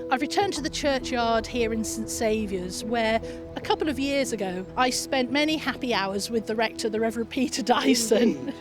I've returned to the churchyard here in St Saviour's, where a couple of years ago I spent many happy hours with the rector, the Rev Peter Dyson,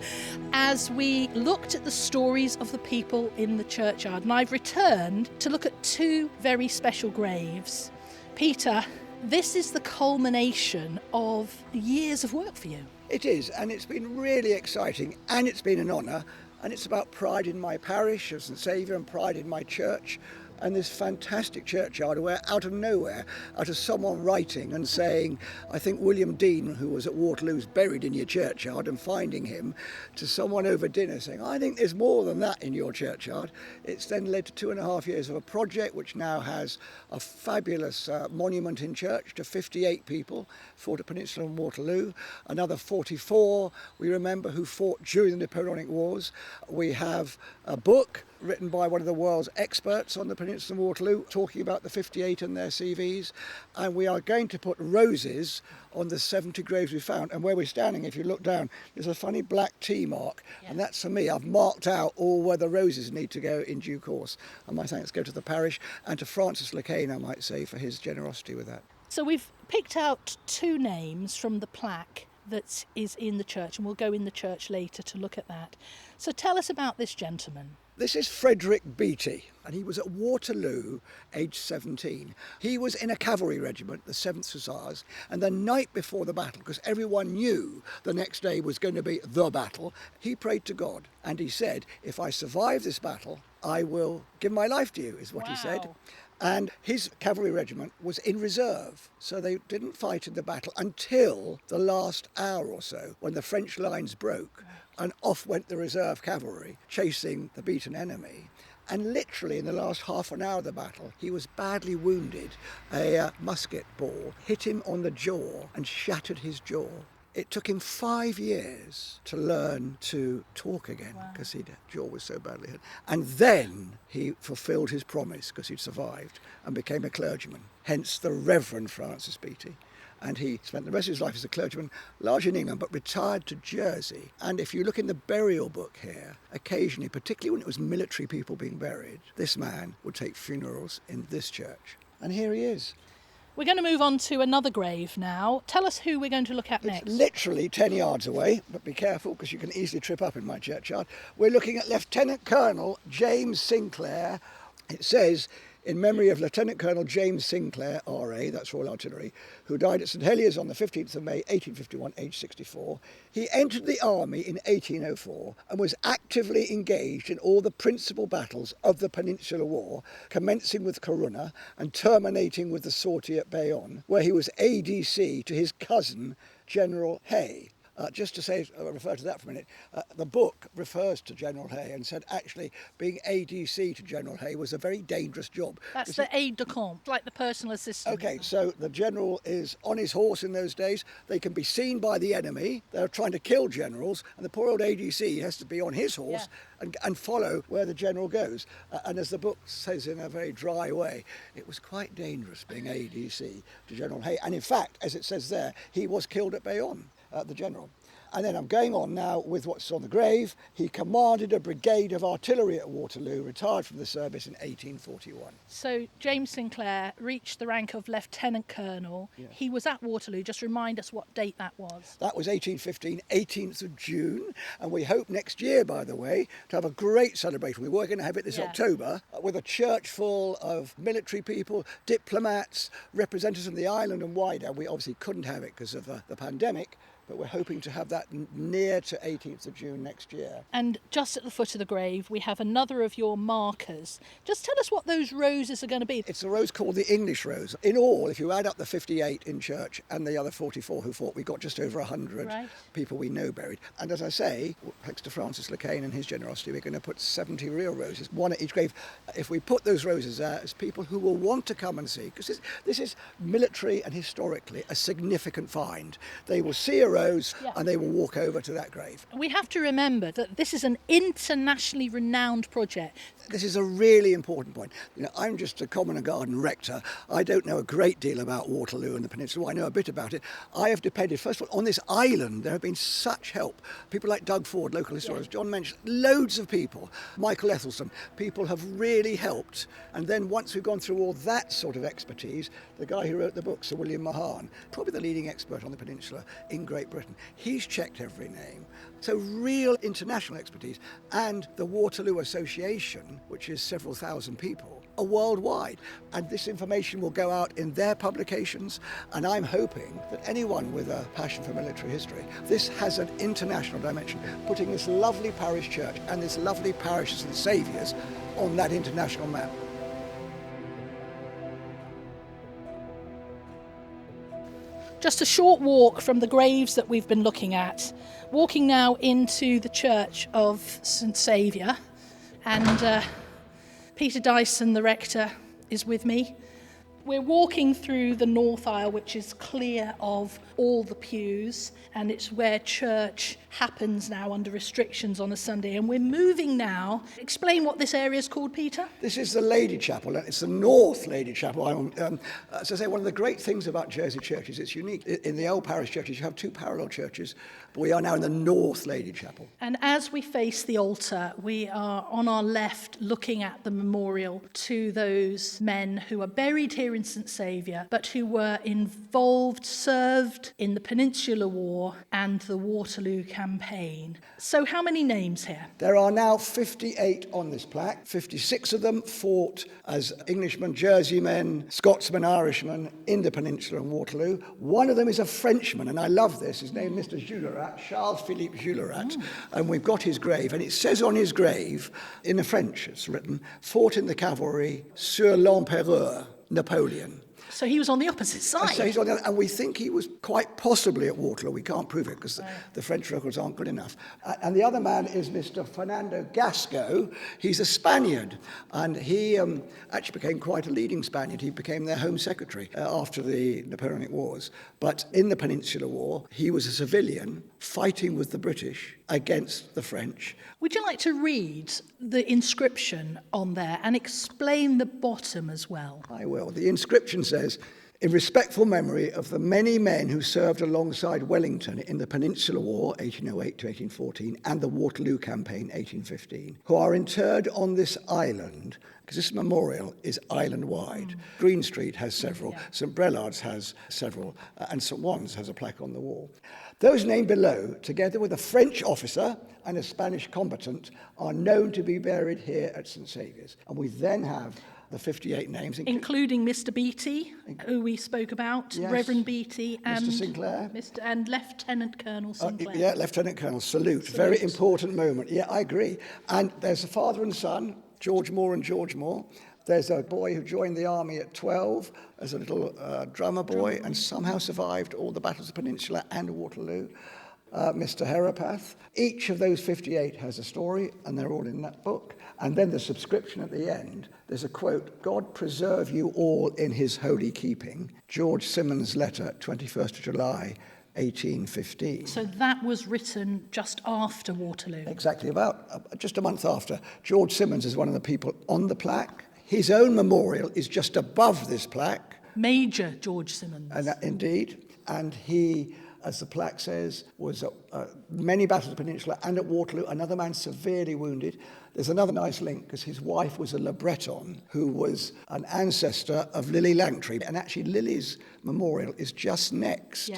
as we looked at the stories of the people in the churchyard. And I've returned to look at two very special graves. Peter, this is the culmination of years of work for you. It is, and it's been really exciting, and it's been an honour, and it's about pride in my parish of St Saviour and pride in my church. And this fantastic churchyard where out of nowhere, out of someone writing and saying, I think William Dean, who was at Waterloo, is buried in your churchyard, and finding him, to someone over dinner saying, I think there's more than that in your churchyard. It's then led to 2.5 years of a project which now has a fabulous monument in church to 58 people, fought at Peninsula and Waterloo, another 44 we remember who fought during the Napoleonic Wars. We have a book written by one of the world's experts on the Peninsula and Waterloo, talking about the 58 and their CVs. And we are going to put roses on the 70 graves we found. And where we're standing, if you look down, there's a funny black T mark. Yeah. And that's for me. I've marked out all where the roses need to go in due course. And my thanks go to the parish and to Francis Lecain, I might say, for his generosity with that. So we've picked out two names from the plaque that is in the church, and we'll go in the church later to look at that. So tell us about this gentleman. This is Frederick Beattie, and he was at Waterloo, aged 17. He was in a cavalry regiment, the 7th Hussars, and the night before the battle, because everyone knew the next day was going to be the battle, he prayed to God, and he said, if I survive this battle, I will give my life to you, is what he said. And his cavalry regiment was in reserve, so they didn't fight in the battle until the last hour or so, when the French lines broke, and off went the reserve cavalry, chasing the beaten enemy. And literally in the last half an hour of the battle, he was badly wounded. A musket ball hit him on the jaw and shattered his jaw. It took him 5 years to learn to talk again, because his jaw was so badly hit. And then he fulfilled his promise, because he'd survived, and became a clergyman. Hence the Reverend Francis Beattie. And he spent the rest of his life as a clergyman, largely in England, but retired to Jersey. And if you look in the burial book here, occasionally, particularly when it was military people being buried, this man would take funerals in this church. And here he is. We're going to move on to another grave now. Tell us who we're going to look at next. It's literally 10 yards away, but be careful because you can easily trip up in my churchyard. We're looking at Lieutenant Colonel James Sinclair. It says, in memory of Lieutenant Colonel James Sinclair, RA, that's Royal Artillery, who died at St Heliers on the 15th of May, 1851, aged 64. He entered the army in 1804 and was actively engaged in all the principal battles of the Peninsular War, commencing with Corunna and terminating with the sortie at Bayonne, where he was ADC to his cousin, General Hay. Just to say, refer to that for a minute, the book refers to General Hay and said actually being ADC to General Hay was a very dangerous job. That's the aide-de-camp, like the personal assistant. Okay, so the general is on his horse in those days. They can be seen by the enemy. They're trying to kill generals, and the poor old ADC has to be on his horse and follow where the general goes. And as the book says in a very dry way, it was quite dangerous being ADC to General Hay. And in fact, as it says there, he was killed at Bayonne. The general. And then I'm going on now with what's on the grave. He commanded a brigade of artillery at Waterloo, retired from the service in 1841. So James Sinclair reached the rank of Lieutenant Colonel. Yes. He was at Waterloo. Just remind us what date that was. That was 1815, 18th of June. And we hope next year, by the way, to have a great celebration. We were going to have it this October with a church full of military people, diplomats, representatives from the island and wider. We obviously couldn't have it because of the pandemic. But we're hoping to have that near to 18th of June next year. And just at the foot of the grave, we have another of your markers. Just tell us what those roses are going to be. It's a rose called the English rose. In all, if you add up the 58 in church and the other 44 who fought, we got just over 100 people we know buried. And as I say, thanks to Francis Lecain and his generosity, we're going to put 70 real roses, one at each grave. If we put those roses there, as people who will want to come and see, because this is military and historically a significant find. They will see a rows, Yeah. and they will walk over to that grave. We have to remember that this is an internationally renowned project. This is a really important point. I'm just a common garden rector. I don't know a great deal about Waterloo and the peninsula. I know a bit about it. I have depended, first of all, on this island. There have been such help. People like Doug Ford, local historians, John mentioned, loads of people. Michael Ethelston. People have really helped. And then once we've gone through all that sort of expertise, the guy who wrote the book, Sir William Mahon, probably the leading expert on the peninsula in Great Britain, he's checked every name. So real international expertise. And the Waterloo Association, which is several thousand people, are worldwide. And this information will go out in their publications. And I'm hoping that anyone with a passion for military history, this has an international dimension, putting this lovely parish church and this lovely parish of St Saviour's on that international map. Just a short walk from the graves that we've been looking at, walking now into the Church of St Saviour, and Peter Dyson, the rector, is with me. We're walking through the north aisle, which is clear of all the pews, and it's where church happens now under restrictions on a Sunday. And we're moving now. Explain what this area is called, Peter. This is the Lady Chapel, and it's the North Lady Chapel. As I say, one of the great things about Jersey churches, it's unique. In the old parish churches, you have two parallel churches, but we are now in the North Lady Chapel. And as we face the altar, we are on our left looking at the memorial to those men who are buried here in St Saviour, but who were involved, served in the Peninsula War and the Waterloo campaign. So how many names here? There are now 58 on this plaque. 56 of them fought as Englishmen, Jerseymen, Scotsmen, Irishmen in the Peninsula and Waterloo. One of them is a Frenchman, and I love this. His name is Mr. Juillerat, Charles-Philippe Juillerat, and we've got his grave, and it says on his grave, in the French it's written, fought in the cavalry sur l'Empereur, Napoleon. So he was on the opposite side. So he's on the other, and we think he was quite possibly at Waterloo. We can't prove it because the French records aren't good enough. And the other man is Mr. Fernando Gasco. He's a Spaniard, and he actually became quite a leading Spaniard. He became their Home Secretary after the Napoleonic Wars. But in the Peninsular War, he was a civilian fighting with the British against the French. Would you like to read the inscription on there and explain the bottom as well? I will. The inscription says, "In respectful memory of the many men who served alongside Wellington in the Peninsular War, 1808 to 1814, and the Waterloo Campaign, 1815, who are interred on this island," because this memorial is island-wide. Green Street has several, St Brelard's has several, and St Wan's has a plaque on the wall. Those named below, together with a French officer and a Spanish combatant, are known to be buried here at St Saviour's. And we then have the 58 names. Including Mr Beattie, who we spoke about, Yes. Reverend Beattie, and Mr Sinclair. and Lieutenant Colonel Sinclair. Yeah, Lieutenant Colonel, salute. Very important moment. Yeah, I agree. And there's a father and son, George Moore and George Moore. There's a boy who joined the army at 12 as a little drummer boy and somehow survived all the battles of Peninsula and Waterloo. Mr. Herapath. Each of those 58 has a story, and they're all in that book. And then the subscription at the end, there's a quote, "God preserve you all in his holy keeping." George Simmons' letter, 21st of July, 1815. So that was written just after Waterloo. Exactly, about just a month after. George Simmons is one of the people on the plaque. His own memorial is just above this plaque. Major George Simmons. Indeed. And he, as the plaque says, was at many battles of the Peninsula and at Waterloo. Another man severely wounded. There's another nice link because his wife was a Le Breton who was an ancestor of Lily Langtry. And actually Lily's memorial is just next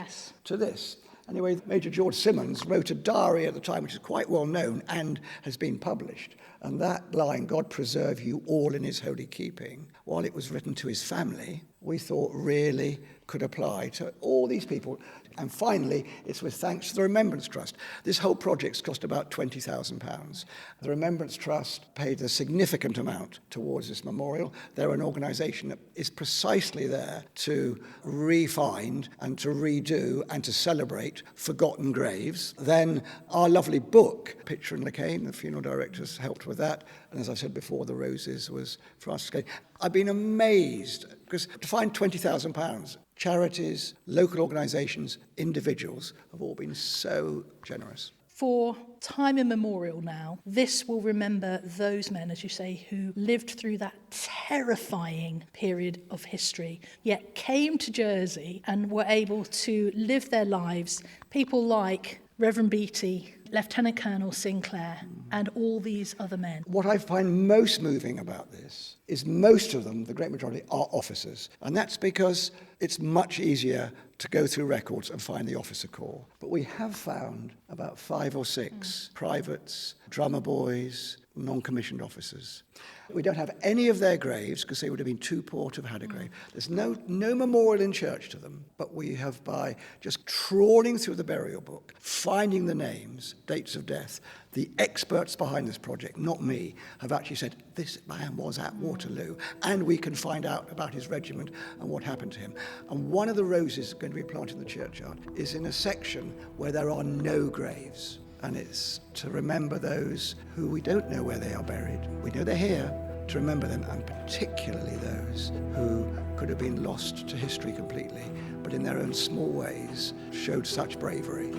to this. Anyway, Major George Simmons wrote a diary at the time, which is quite well known and has been published. And that line, "God preserve you all in his holy keeping," while it was written to his family, we thought really could apply to all these people. And finally, it's with thanks to the Remembrance Trust. This whole project's cost about £20,000. The Remembrance Trust paid a significant amount towards this memorial. They're an organisation that is precisely there to re-find and to redo and to celebrate forgotten graves. Then our lovely book, Picture and Lacane, the funeral directors helped with that. And as I said before, the roses was Francis Lacane. I've been amazed, because to find £20,000, charities, local organisations, individuals have all been so generous. For time immemorial now, this will remember those men, as you say, who lived through that terrifying period of history, yet came to Jersey and were able to live their lives. People like Reverend Beatty, Lieutenant Colonel Sinclair, and all these other men. What I find most moving about this is most of them, the great majority, are officers. And that's because it's much easier to go through records and find the officer corps. But we have found about 5 or 6 privates, drummer boys, non-commissioned officers. We don't have any of their graves because they would have been too poor to have had a grave. There's no memorial in church to them, but we have, by just trawling through the burial book, finding the names, dates of death, the experts behind this project, not me, have actually said, this man was at Waterloo, and we can find out about his regiment and what happened to him. And one of the roses going to be planted in the churchyard is in a section where there are no graves. And it's to remember those who we don't know where they are buried. We know they're here, to remember them, and particularly those who could have been lost to history completely, but in their own small ways showed such bravery.